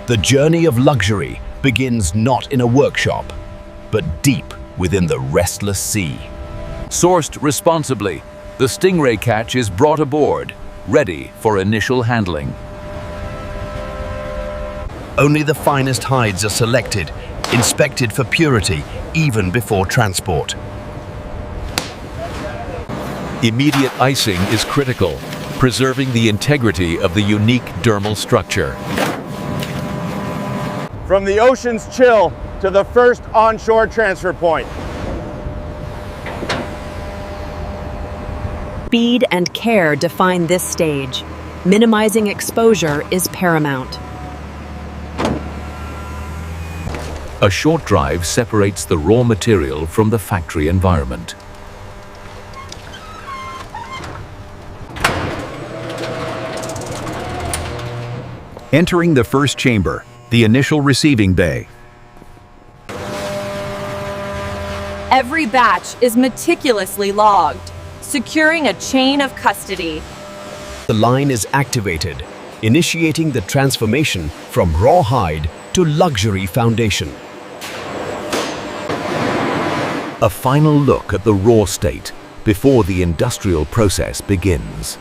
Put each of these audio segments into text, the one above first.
The journey of luxury begins not in a workshop, but deep within the restless sea. Sourced responsibly, the Stingray catch is brought aboard, ready for initial handling. Only the finest hides are selected, inspected for purity even before transport. Immediate icing is critical, preserving the integrity of the unique dermal structure. From the ocean's chill to the first onshore transfer point. Speed and care define this stage. Minimizing exposure is paramount. A short drive separates the raw material from the factory environment. Entering the first chamber, the initial receiving bay. Every batch is meticulously logged, securing a chain of custody. The line is activated, initiating the transformation from raw hide to luxury foundation. A final look at the raw state before the industrial process begins.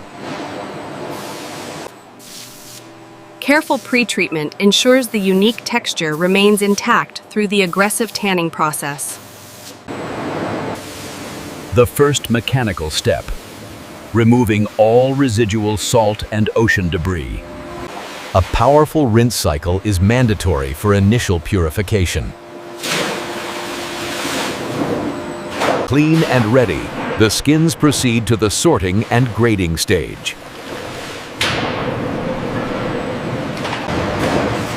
Careful pre-treatment ensures the unique texture remains intact through the aggressive tanning process. The first mechanical step, removing all residual salt and ocean debris. A powerful rinse cycle is mandatory for initial purification. Clean and ready, the skins proceed to the sorting and grading stage.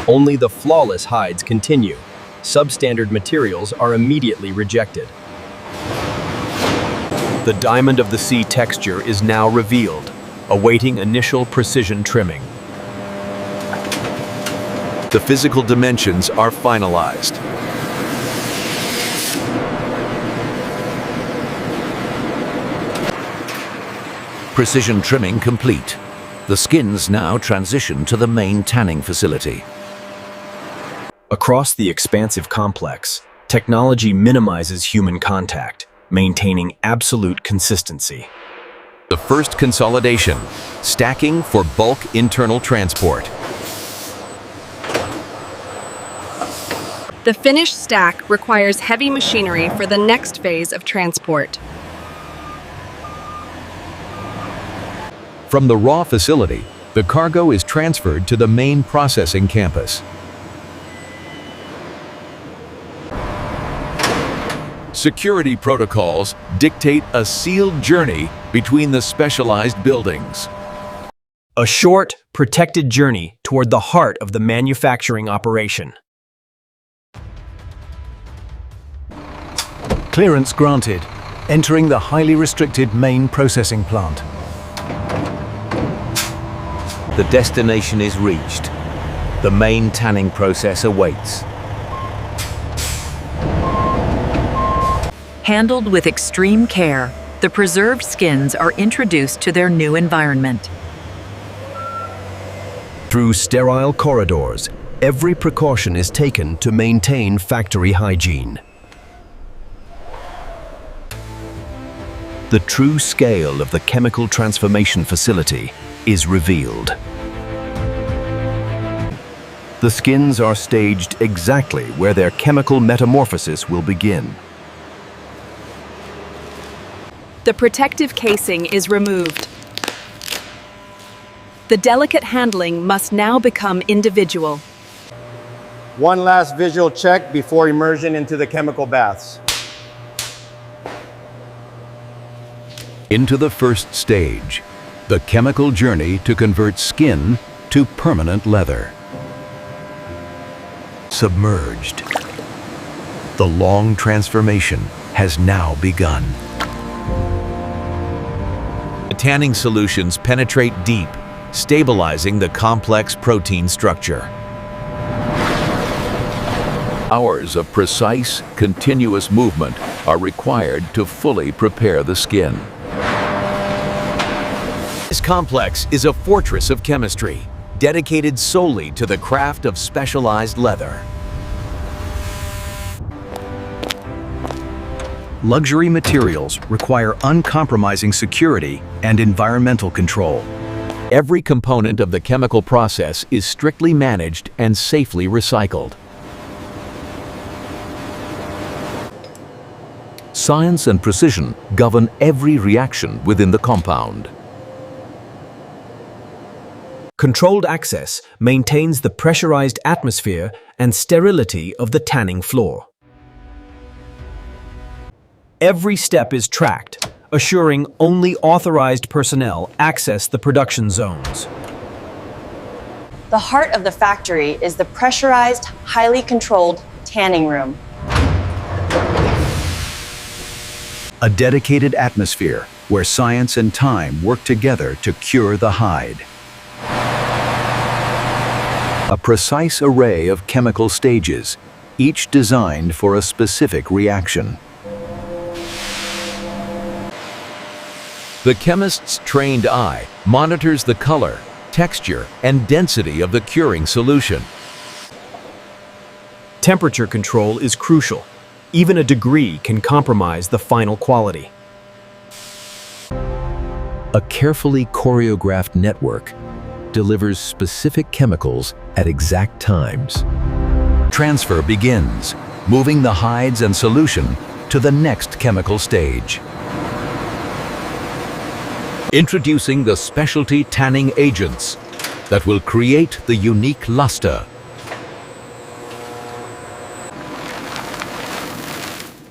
Only the flawless hides continue. Substandard materials are immediately rejected. The diamond of the sea texture is now revealed, awaiting initial precision trimming. The physical dimensions are finalized. Precision trimming complete. The skins now transition to the main tanning facility. Across the expansive complex, technology minimizes human contact, maintaining absolute consistency. The first consolidation, stacking for bulk internal transport. The finished stack requires heavy machinery for the next phase of transport. From the raw facility, the cargo is transferred to the main processing campus. Security protocols dictate a sealed journey between the specialized buildings. A short, protected journey toward the heart of the manufacturing operation. Clearance granted, entering the highly restricted main processing plant. The destination is reached. The main tanning process awaits. Handled with extreme care, the preserved skins are introduced to their new environment. Through sterile corridors, every precaution is taken to maintain factory hygiene. The true scale of the chemical transformation facility is revealed. The skins are staged exactly where their chemical metamorphosis will begin. The protective casing is removed. The delicate handling must now become individual. One last visual check before immersion into the chemical baths. Into the first stage, the chemical journey to convert skin to permanent leather. Submerged. The long transformation has now begun. The tanning solutions penetrate deep, stabilizing the complex protein structure. Hours of precise, continuous movement are required to fully prepare the skin. This complex is a fortress of chemistry, dedicated solely to the craft of specialized leather. Luxury materials require uncompromising security and environmental control. Every component of the chemical process is strictly managed and safely recycled. Science and precision govern every reaction within the compound. Controlled access maintains the pressurized atmosphere and sterility of the tanning floor. Every step is tracked, assuring only authorized personnel access the production zones. The heart of the factory is the pressurized, highly controlled tanning room. A dedicated atmosphere where science and time work together to cure the hide. A precise array of chemical stages, each designed for a specific reaction. The chemist's trained eye monitors the color, texture, and density of the curing solution. Temperature control is crucial. Even a degree can compromise the final quality. A carefully choreographed network delivers specific chemicals at exact times. Transfer begins, moving the hides and solution to the next chemical stage. Introducing the specialty tanning agents that will create the unique luster.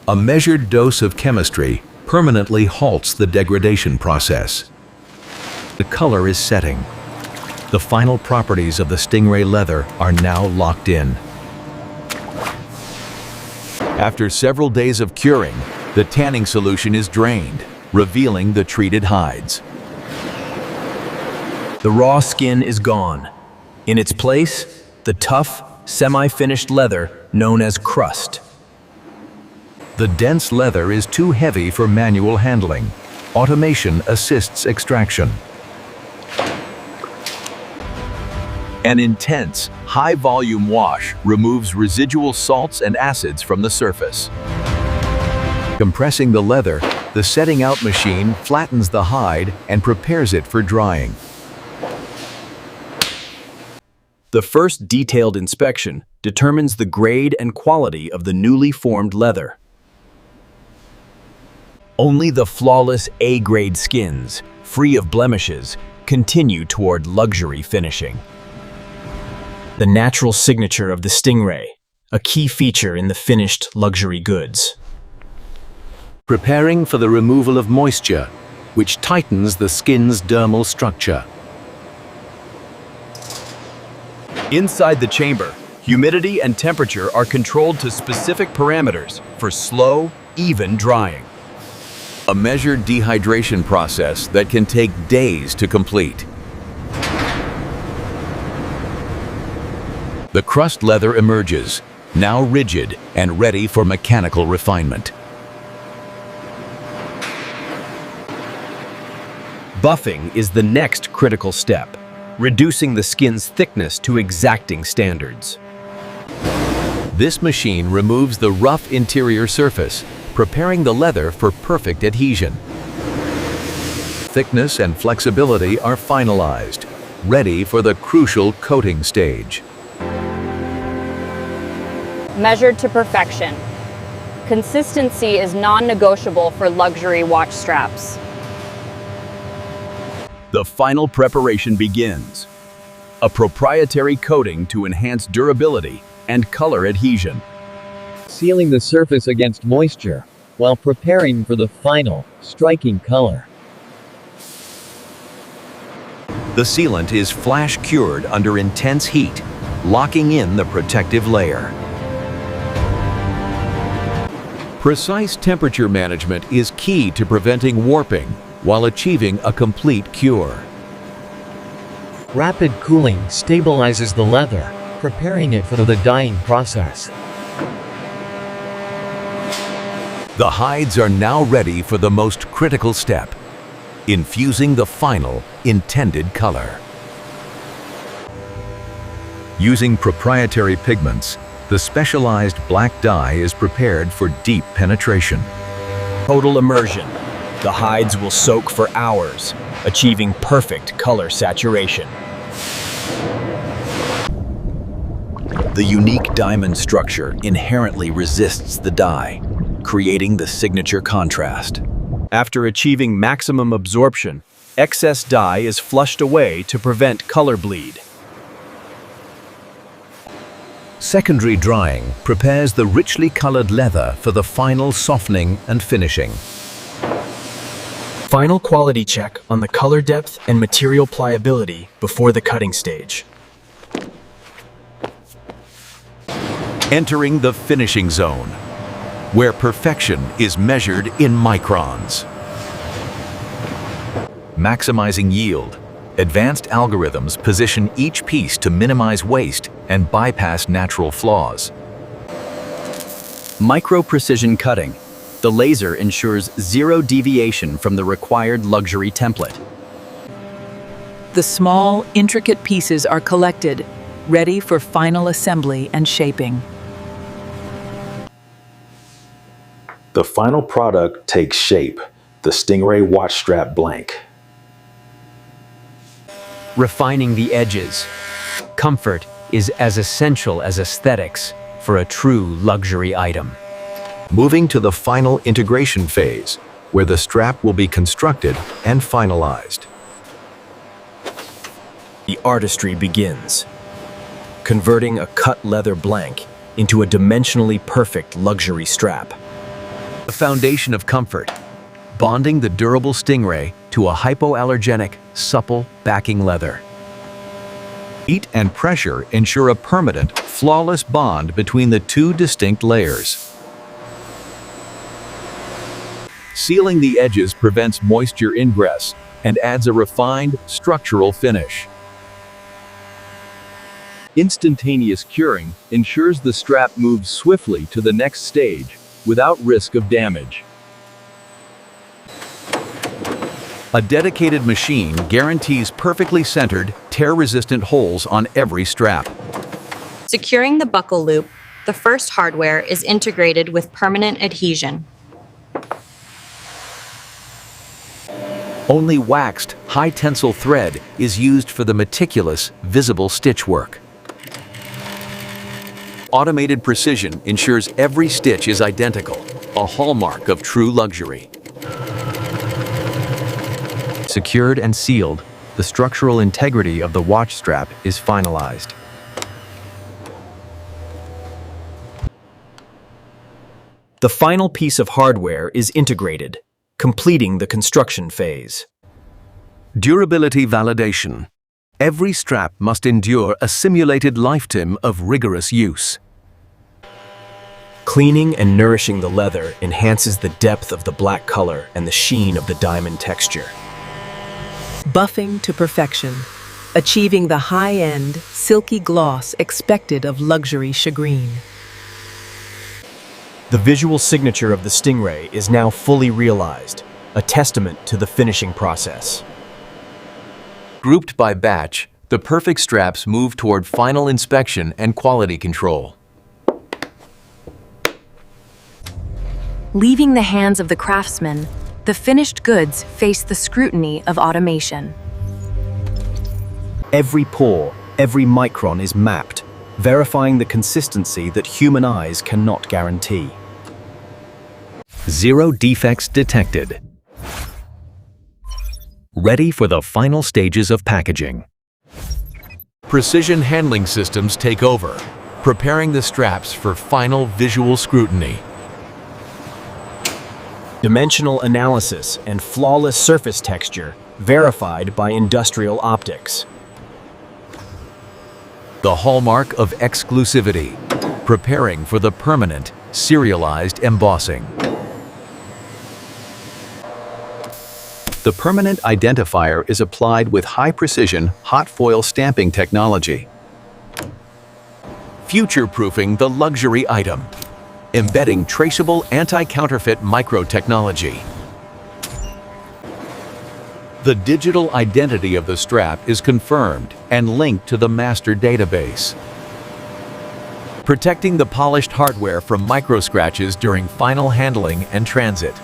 A measured dose of chemistry permanently halts the degradation process. The color is setting. The final properties of the Stingray leather are now locked in. After several days of curing, the tanning solution is drained, revealing the treated hides. The raw skin is gone. In its place, the tough, semi-finished leather known as crust. The dense leather is too heavy for manual handling. Automation assists extraction. An intense, high-volume wash removes residual salts and acids from the surface. Compressing the leather, the setting-out machine flattens the hide and prepares it for drying. The first detailed inspection determines the grade and quality of the newly formed leather. Only the flawless A-grade skins, free of blemishes, continue toward luxury finishing. The natural signature of the Stingray, a key feature in the finished luxury goods. Preparing for the removal of moisture, which tightens the skin's dermal structure. Inside the chamber, humidity and temperature are controlled to specific parameters for slow, even drying. A measured dehydration process that can take days to complete. The crust leather emerges, now rigid and ready for mechanical refinement. Buffing is the next critical step, reducing the skin's thickness to exacting standards. This machine removes the rough interior surface, preparing the leather for perfect adhesion. Thickness and flexibility are finalized, ready for the crucial coating stage. Measured to perfection. Consistency is non-negotiable for luxury watch straps. The final preparation begins. A proprietary coating to enhance durability and color adhesion. Sealing the surface against moisture, while preparing for the final, striking color. The sealant is flash cured under intense heat, locking in the protective layer. Precise temperature management is key to preventing warping while achieving a complete cure. Rapid cooling stabilizes the leather, preparing it for the dyeing process. The hides are now ready for the most critical step, infusing the final, intended color. Using proprietary pigments, the specialized black dye is prepared for deep penetration. Total immersion. The hides will soak for hours, achieving perfect color saturation. The unique diamond structure inherently resists the dye, creating the signature contrast. After achieving maximum absorption, excess dye is flushed away to prevent color bleed. Secondary drying prepares the richly colored leather for the final softening and finishing. Final quality check on the color depth and material pliability before the cutting stage. Entering the finishing zone, where perfection is measured in microns. Maximizing yield, advanced algorithms position each piece to minimize waste and bypass natural flaws. Micro-precision cutting. The laser ensures zero deviation from the required luxury template. The small, intricate pieces are collected, ready for final assembly and shaping. The final product takes shape, the Stingray watch strap blank. Refining the edges. Comfort is as essential as aesthetics for a true luxury item. Moving to the final integration phase, where the strap will be constructed and finalized. The artistry begins, converting a cut leather blank into a dimensionally perfect luxury strap. The foundation of comfort, bonding the durable Stingray to a hypoallergenic, supple backing leather. Heat and pressure ensure a permanent, flawless bond between the two distinct layers. Sealing the edges prevents moisture ingress and adds a refined, structural finish. Instantaneous curing ensures the strap moves swiftly to the next stage without risk of damage. A dedicated machine guarantees perfectly centered, tear-resistant holes on every strap. Securing the buckle loop, the first hardware is integrated with permanent adhesion. Only waxed, high-tensile thread is used for the meticulous, visible stitch work. Automated precision ensures every stitch is identical, a hallmark of true luxury. Secured and sealed, the structural integrity of the watch strap is finalized. The final piece of hardware is integrated, completing the construction phase. Durability validation. Every strap must endure a simulated lifetime of rigorous use. Cleaning and nourishing the leather enhances the depth of the black color and the sheen of the diamond texture. Buffing to perfection, achieving the high-end, silky gloss expected of luxury shagreen. The visual signature of the Stingray is now fully realized, a testament to the finishing process. Grouped by batch, the perfect straps move toward final inspection and quality control. Leaving the hands of the craftsman, the finished goods face the scrutiny of automation. Every pore, every micron is mapped, verifying the consistency that human eyes cannot guarantee. Zero defects detected. Ready for the final stages of packaging. Precision handling systems take over, preparing the straps for final visual scrutiny. Dimensional analysis and flawless surface texture verified by industrial optics. The hallmark of exclusivity, preparing for the permanent, serialized embossing. The permanent identifier is applied with high-precision, hot foil stamping technology. Future-proofing the luxury item, embedding traceable anti-counterfeit micro-technology. The digital identity of the strap is confirmed and linked to the master database. protecting the polished hardware from micro-scratches during final handling and transit.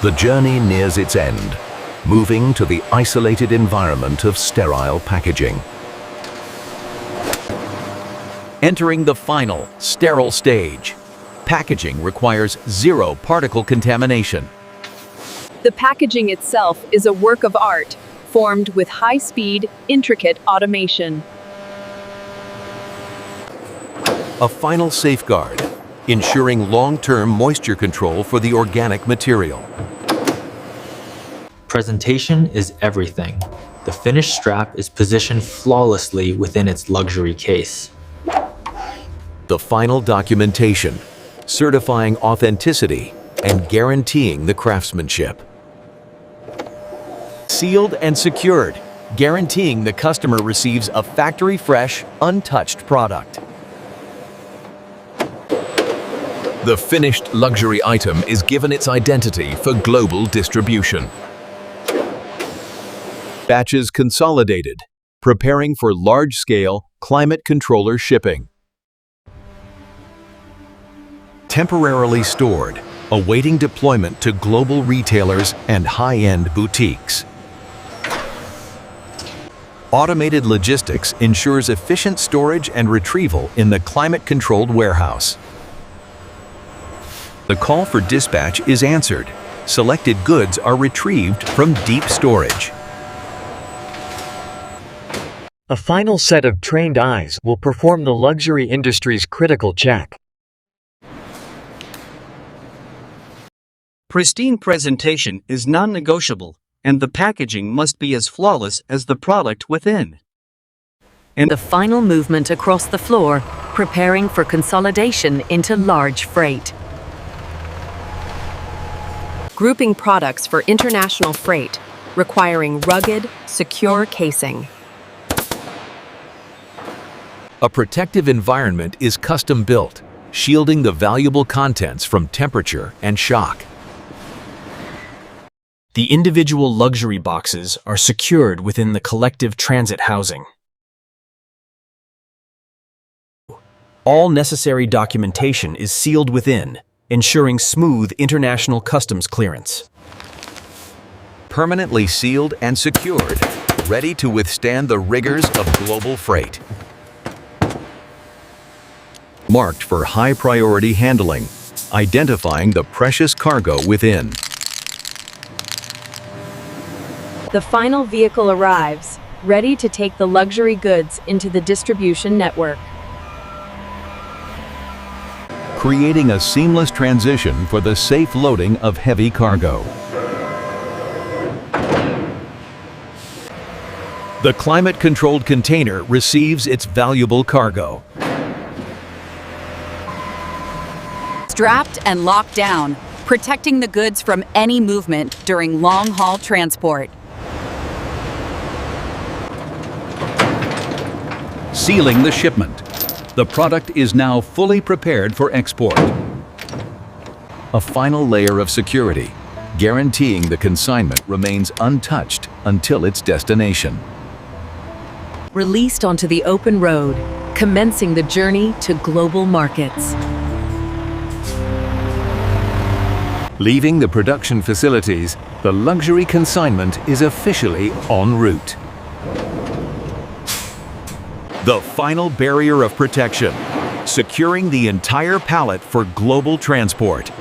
The journey nears its end, moving to the isolated environment of sterile packaging. Entering the final, sterile stage. Packaging requires zero particle contamination. The packaging itself is a work of art, formed with high-speed, intricate automation. A final safeguard, ensuring long-term moisture control for the organic material. Presentation is everything. The finished strap is positioned flawlessly within its luxury case. The final documentation, certifying authenticity and guaranteeing the craftsmanship. Sealed and secured, guaranteeing the customer receives a factory-fresh, untouched product. The finished luxury item is given its identity for global distribution. Batches consolidated, preparing for large-scale, climate controller shipping. Temporarily stored, awaiting deployment to global retailers and high-end boutiques. Automated logistics ensures efficient storage and retrieval in the climate-controlled warehouse. The call for dispatch is answered. Selected goods are retrieved from deep storage. A final set of trained eyes will perform the luxury industry's critical check. Pristine presentation is non-negotiable, and the packaging must be as flawless as the product within. And the final movement across the floor, preparing for consolidation into large freight. Grouping products for international freight, requiring rugged, secure casing. A protective environment is custom built, shielding the valuable contents from temperature and shock. The individual luxury boxes are secured within the collective transit housing. All necessary documentation is sealed within, ensuring smooth international customs clearance. Permanently sealed and secured, ready to withstand the rigors of global freight. Marked for high priority handling, identifying the precious cargo within. The final vehicle arrives, ready to take the luxury goods into the distribution network. Creating a seamless transition for the safe loading of heavy cargo. The climate-controlled container receives its valuable cargo. Strapped and locked down, protecting the goods from any movement during long-haul transport. Sealing the shipment. The product is now fully prepared for export. A final layer of security, guaranteeing the consignment remains untouched until its destination. Released onto the open road, commencing the journey to global markets. Leaving the production facilities, the luxury consignment is officially en route. The final barrier of protection, securing the entire pallet for global transport.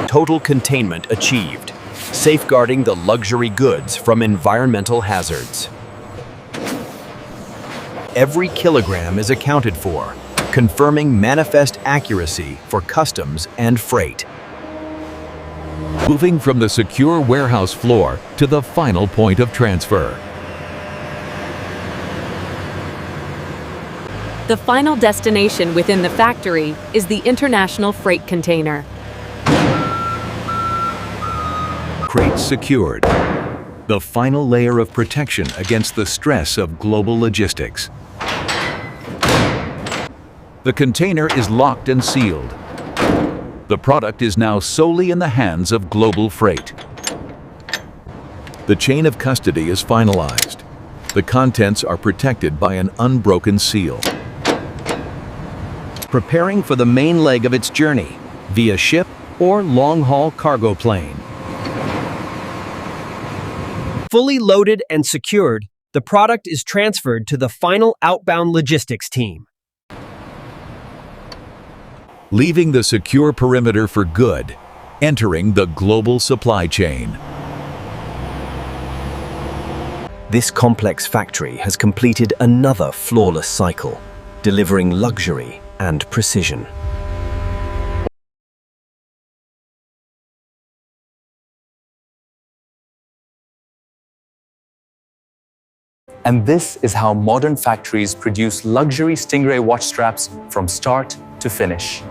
Total containment achieved, safeguarding the luxury goods from environmental hazards. Every kilogram is accounted for, confirming manifest accuracy for customs and freight. Moving from the secure warehouse floor to the final point of transfer. The final destination within the factory is the international freight container. Crates secured. The final layer of protection against the stress of global logistics. The container is locked and sealed. The product is now solely in the hands of global freight. The chain of custody is finalized. The contents are protected by an unbroken seal. Preparing for the main leg of its journey, via ship or long-haul cargo plane. Fully loaded and secured, the product is transferred to the final outbound logistics team. Leaving the secure perimeter for good, entering the global supply chain. This complex factory has completed another flawless cycle, delivering luxury and precision. And this is how modern factories produce luxury Stingray watch straps from start to finish.